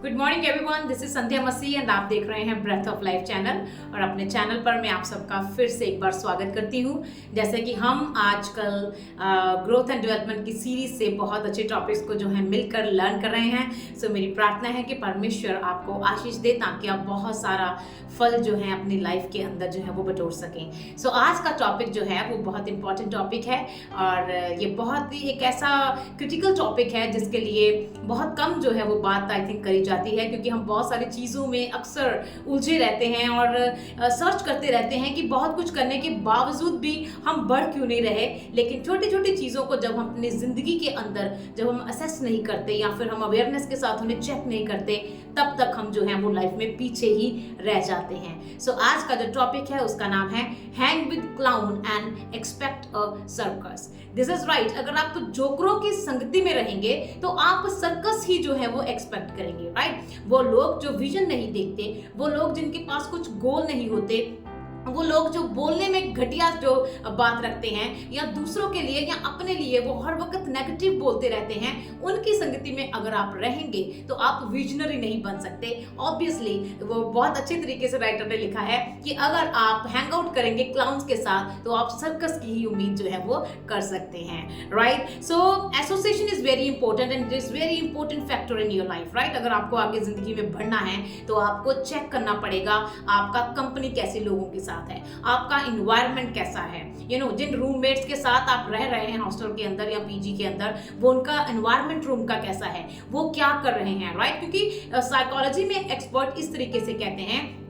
Good morning everyone, this is Sandhya Masih and आप देख रहे हैं ब्रेथ ऑफ लाइफ चैनल। और अपने चैनल पर मैं आप सबका फिर से एक बार स्वागत करती हूँ। जैसे कि हम आजकल ग्रोथ एंड डेवलपमेंट की सीरीज से बहुत अच्छे टॉपिक्स को जो है मिलकर लर्न कर रहे हैं। सो मेरी प्रार्थना है कि परमेश्वर आपको आशीष दे ताकि आप बहुत सारा फल जो है अपनी लाइफ के अंदर जो है वो बटोर सकें। सो आज का टॉपिक जो है वो बहुत इंपॉर्टेंट टॉपिक है और ये बहुत ही एक ऐसा क्रिटिकल टॉपिक है जिसके लिए बहुत कम जो है वो बात आई थिंक करी जाती है, क्योंकि हम बहुत सारी चीज़ों में अक्सर उलझे रहते हैं और सर्च करते रहते हैं कि बहुत कुछ करने के बावजूद भी हम बढ़ क्यों नहीं रहे। लेकिन छोटी छोटी चीज़ों को जब हम अपनी ज़िंदगी के अंदर जब हम असेस नहीं करते या फिर हम अवेयरनेस के साथ उन्हें चेक नहीं करते, तब तक हम जो है वो लाइफ में पीछे ही रह जाते हैं। सो आज का जो टॉपिक है उसका नाम है hang with clown and expect a circus. This is right. अगर आप तो जोकरों की संगति में रहेंगे तो आप सर्कस ही जो है वो एक्सपेक्ट करेंगे, राइट। वो लोग जो विजन नहीं देखते, वो लोग जिनके पास कुछ गोल नहीं होते, वो लोग जो बोलने में घटिया जो बात रखते हैं या दूसरों के लिए या अपने लिए वो हर वक्त नेगेटिव बोलते रहते हैं, उनकी संगति में अगर आप रहेंगे तो आप विजनरी नहीं बन सकते। ऑब्वियसली वो बहुत अच्छे तरीके से राइटर ने लिखा है कि अगर आप हैंग आउट करेंगे क्लाउन्स के साथ तो आप सर्कस की ही उम्मीद जो है वो कर सकते हैं, right. So association is very important and it is very important factor in your life, right. अगर आपको आगे जिंदगी में बढ़ना है तो आपको चेक करना पड़ेगा आपका कंपनी कैसे लोगों के साथ है, आपका इन्वायरमेंट कैसा है। जिन रूममेट्स के साथ आप रह रहे हैं हॉस्टल के अंदर या पीजी के अंदर, वो उनका एनवायरनमेंट रूम का कैसा है, वो क्या कर रहे हैं, राइट। क्योंकि साइकोलॉजी में एक्सपर्ट इस तरीके से कहते हैं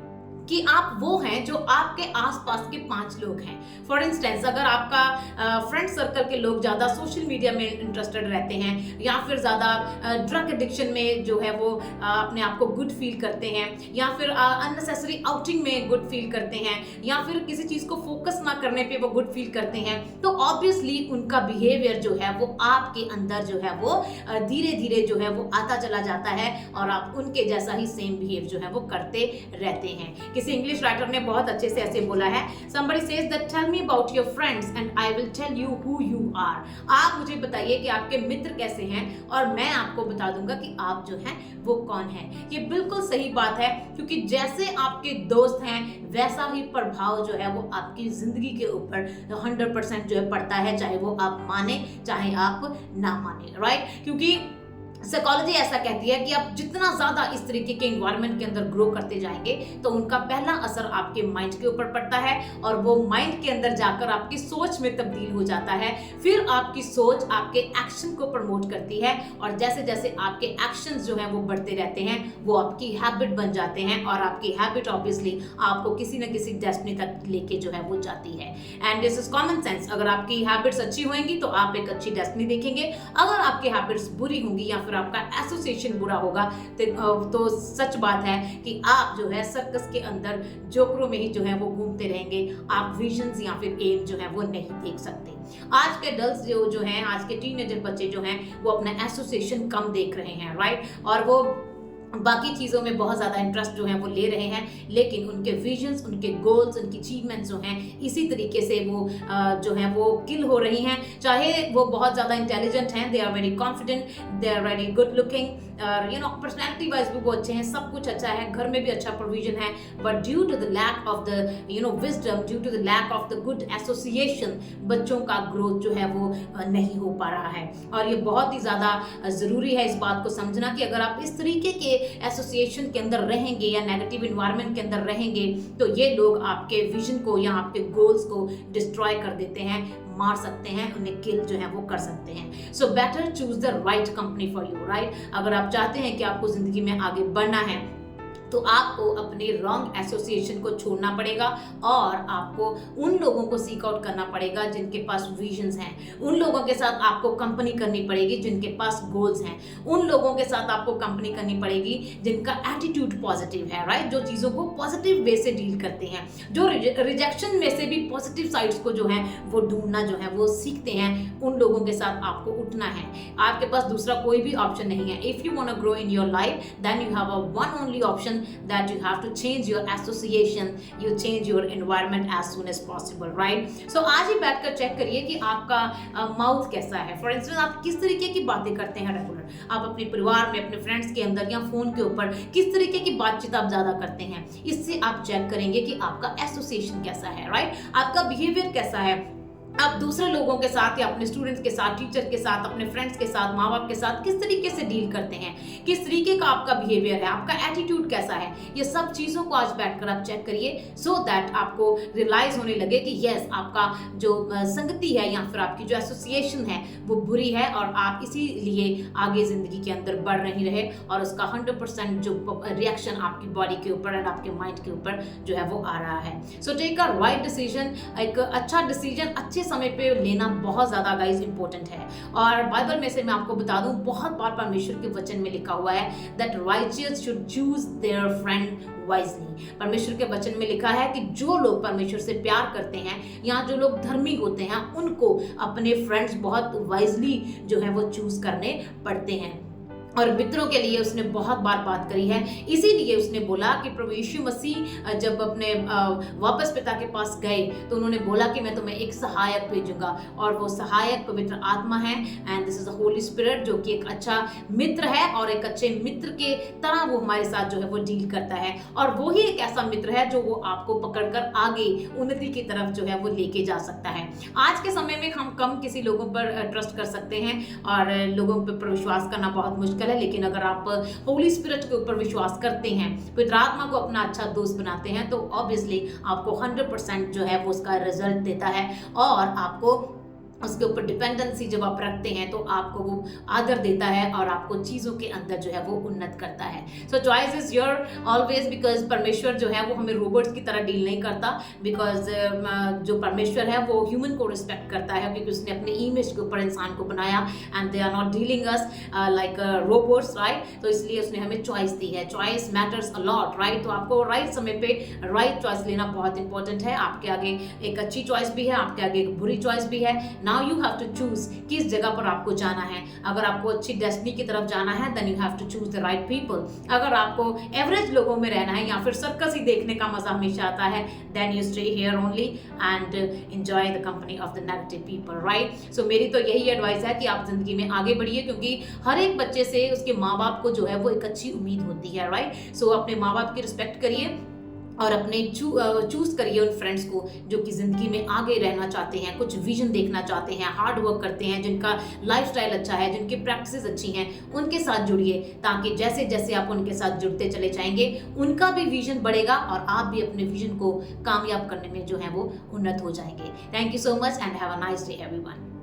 कि आप वो हैं जो आपके आसपास के 5 लोग हैं। फॉर इंस्टेंस, अगर आपका फ्रेंड सर्कल के लोग ज़्यादा सोशल मीडिया में इंटरेस्टेड रहते हैं या फिर ज़्यादा ड्रग एडिक्शन में जो है वो अपने आप को गुड फील करते हैं या फिर अननेसेसरी आउटिंग में गुड फील करते हैं या फिर किसी चीज़ को फोकस ना करने पे वो गुड फील करते हैं, तो ऑब्वियसली उनका बिहेवियर जो है वो आपके अंदर जो है वो धीरे धीरे जो है वो आता चला जाता है और आप उनके जैसा ही सेम बिहेव जो है वो करते रहते हैं। किसी इंग्लिश राइटर ने बहुत अच्छे से ऐसे बोला है, somebody says that tell me about your friends and I will tell you who you are। आप मुझे बताइए कि आपके मित्र कैसे हैं और मैं आपको बता दूंगा कि आप जो हैं वो कौन है। ये बिल्कुल सही बात है, क्योंकि जैसे आपके दोस्त हैं वैसा ही प्रभाव जो है वो आपकी जिंदगी के ऊपर 100% जो है पड़ता है, चाहे वो आप माने चाहे आप ना माने, राइट। क्योंकि साइकोलॉजी ऐसा कहती है कि आप जितना ज्यादा इस तरीके के एनवायरनमेंट के अंदर ग्रो करते जाएंगे तो उनका पहला असर आपके माइंड के ऊपर पड़ता है और वो माइंड के अंदर जाकर आपकी सोच में तब्दील हो जाता है। फिर आपकी सोच आपके एक्शन को प्रमोट करती है और जैसे जैसे आपके एक्शंस जो हैं वो बढ़ते रहते हैं वो आपकी हैबिट बन जाते हैं और आपकी हैबिट ऑब्वियसली आपको किसी न किसी डेस्टिनी तक लेके जो है वो जाती है। And this is common sense. अगर आपकी हैबिट्स अच्छी होंगी तो आप एक अच्छी डेस्टिनी देखेंगे। अगर आपकी हैबिट्स बुरी होंगी या फिर आपका एसोसिएशन बुरा होगा तो सच बात है कि आप जो है सर्कस के अंदर जोकरों में ही जो है वो घूमते रहेंगे। आप विजन्स या फिर एम जो है वो नहीं देख सकते। आज के एडल्ट्स जो हैं, आज के टीनेजर बच्चे जो हैं वो अपना एसोसिएशन कम देख रहे हैं, राइट। और वो बाकी चीज़ों में बहुत ज़्यादा इंटरेस्ट जो है वो ले रहे हैं, लेकिन उनके विजन्स, उनके गोल्स, उनकी अचीवमेंट्स जो हैं इसी तरीके से वो जो है वो किल हो रही हैं। चाहे वो बहुत ज़्यादा इंटेलिजेंट हैं, they are very confident, they are very good looking, personality wise भी वो अच्छे हैं, सब कुछ अच्छा है, घर में भी अच्छा प्रोविजन है, but due to the lack of the wisdom, due to the lack of the good association, बच्चों का ग्रोथ जो है वो नहीं हो पा रहा है। और ये बहुत ही ज़्यादा ज़रूरी है इस बात को समझना कि अगर आप इस तरीके के एसोसिएशन के अंदर रहेंगे या नेगेटिव एनवायरनमेंट के अंदर रहेंगे तो ये लोग आपके विजन को या आपके गोल्स को डिस्ट्रॉय कर देते हैं, मार सकते हैं, उन्हें किल जो है वो कर सकते हैं। So better choose the right company for you, right. अगर आप चाहते हैं कि आपको जिंदगी में आगे बढ़ना है तो आपको अपने रॉन्ग एसोसिएशन को छोड़ना पड़ेगा और आपको उन लोगों को सीक आउट करना पड़ेगा जिनके पास विजन्स हैं। उन लोगों के साथ आपको कंपनी करनी पड़ेगी जिनके पास गोल्स हैं। उन लोगों के साथ आपको कंपनी करनी पड़ेगी जिनका एटीट्यूड पॉजिटिव है, राइट। जो चीज़ों को पॉजिटिव वे से डील करते हैं, जो रिजेक्शन में से भी पॉजिटिव साइड्स को जो है वो ढूंढना जो है वो सीखते हैं, उन लोगों के साथ आपको उठना है। आपके पास दूसरा कोई भी ऑप्शन नहीं है। If you want to grow in your life then you have a one only option solution that you have to change your association, you change your environment as soon as possible, right? So आज ही बैठकर check करिए कि आपका mouth कैसा है. For instance आप किस तरीके की बातें करते हैं रेगुलर, आप अपने परिवार में, अपने फ्रेंड्स के अंदर या फोन के ऊपर किस तरीके की बातचीत आप ज्यादा करते हैं. इससे आप चेक करेंगे कि आपका एसोसिएशन कैसा है, राइट? आपका बिहेवियर कैसा है, आप दूसरे लोगों के साथ या अपने स्टूडेंट्स के साथ, टीचर के साथ, अपने फ्रेंड्स के साथ, माँ बाप के साथ किस तरीके से डील करते हैं, किस तरीके का आपका बिहेवियर है, आपका एटीट्यूड कैसा है. ये सब चीज़ों को आज बैठकर आप चेक करिए सो दैट आपको रियलाइज होने लगे कि यस, आपका जो संगति है या फिर आपकी जो एसोसिएशन है वो बुरी है और आप इसीलिए आगे ज़िंदगी के अंदर बढ़ नहीं रहे और उसका 100% जो रिएक्शन आपकी बॉडी के ऊपर एंड आपके माइंड के ऊपर जो है वो आ रहा है. So take a right decision. एक अच्छा डिसीजन अच्छे समय पे लेना बहुत ज्यादा गाइस इंपॉर्टेंट है. और बाइबल में से मैं आपको बता दूं, बहुत बार परमेश्वर के वचन में लिखा हुआ है that righteous should choose there friend wisely. परमेश्वर के वचन में लिखा है कि जो लोग परमेश्वर से प्यार करते हैं या जो लोग धर्मी होते हैं उनको अपने फ्रेंड्स बहुत वाइजली जो है वो चूज करने पड़ते हैं. और मित्रों के लिए उसने बहुत बार बात करी है. इसीलिए उसने बोला कि प्रभु यीशु मसीह जब अपने वापस पिता के पास गए तो उन्होंने बोला कि मैं तुम्हें एक सहायक भेजूंगा और वो सहायक पवित्र आत्मा है and this is the Holi spirit, जो कि एक अच्छा मित्र है और एक अच्छे मित्र के तरह वो हमारे साथ जो है वो डील करता है. और वो ही एक ऐसा मित्र है जो वो आपको पकड़कर आगे उन्नति की तरफ जो है वो लेके जा सकता है. आज के समय में हम कम किसी लोगों पर ट्रस्ट कर सकते हैं और लोगों पर विश्वास करना बहुत मुश्किल है. लेकिन अगर आप होली स्पिरिट के ऊपर विश्वास करते हैं, पवित्र आत्मा को अपना अच्छा दोस्त बनाते हैं, तो ऑब्वियसली आपको 100% जो है वो उसका रिजल्ट देता है और आपको उसके ऊपर डिपेंडेंसी जब आप रखते हैं तो आपको वो आदर देता है और आपको चीज़ों के अंदर जो है वो उन्नत करता है. सो choice is your always, because परमेश्वर जो है वो हमें रोबोट्स की तरह डील नहीं करता. बिकॉज जो परमेश्वर है वो ह्यूमन को रिस्पेक्ट करता है क्योंकि उसने अपने इमेज के ऊपर इंसान को बनाया and they are not dealing us like robots, right? तो इसलिए उसने हमें चॉइस दी है. Choice matters a lot, right? तो आपको राइट समय पे राइट चॉइस लेना बहुत इंपॉर्टेंट है. आपके आगे एक अच्छी चॉइस भी है, आपके आगे एक बुरी चॉइस भी है. Now you have to choose किस जगह पर आपको जाना है. अगर आपको अच्छी डेस्टिनी की तरफ जाना है then you have to choose the right people. अगर आपको एवरेज लोगों में रहना है या फिर सर्कस ही देखने का मजा हमेशा आता है then you stay here only and enjoy the company of the negative people, right? So मेरी तो यही एडवाइस है कि आप जिंदगी में आगे बढ़िए क्योंकि हर एक बच्चे से उसके माँ बाप को जो है वो एक अच्छी उम्मीद होती है, राइट? सो अपने माँ बाप की रिस्पेक्ट करिए और अपने चूज करिए उन फ्रेंड्स को जो कि ज़िंदगी में आगे रहना चाहते हैं, कुछ विजन देखना चाहते हैं, हार्ड वर्क करते हैं, जिनका लाइफस्टाइल अच्छा है, जिनकी प्रैक्टिसेस अच्छी हैं, उनके साथ जुड़िए ताकि जैसे जैसे आप उनके साथ जुड़ते चले जाएंगे उनका भी विजन बढ़ेगा और आप भी अपने विजन को कामयाब करने में जो है वो उन्नत हो जाएंगे. Thank you so much and have a nice day everyone.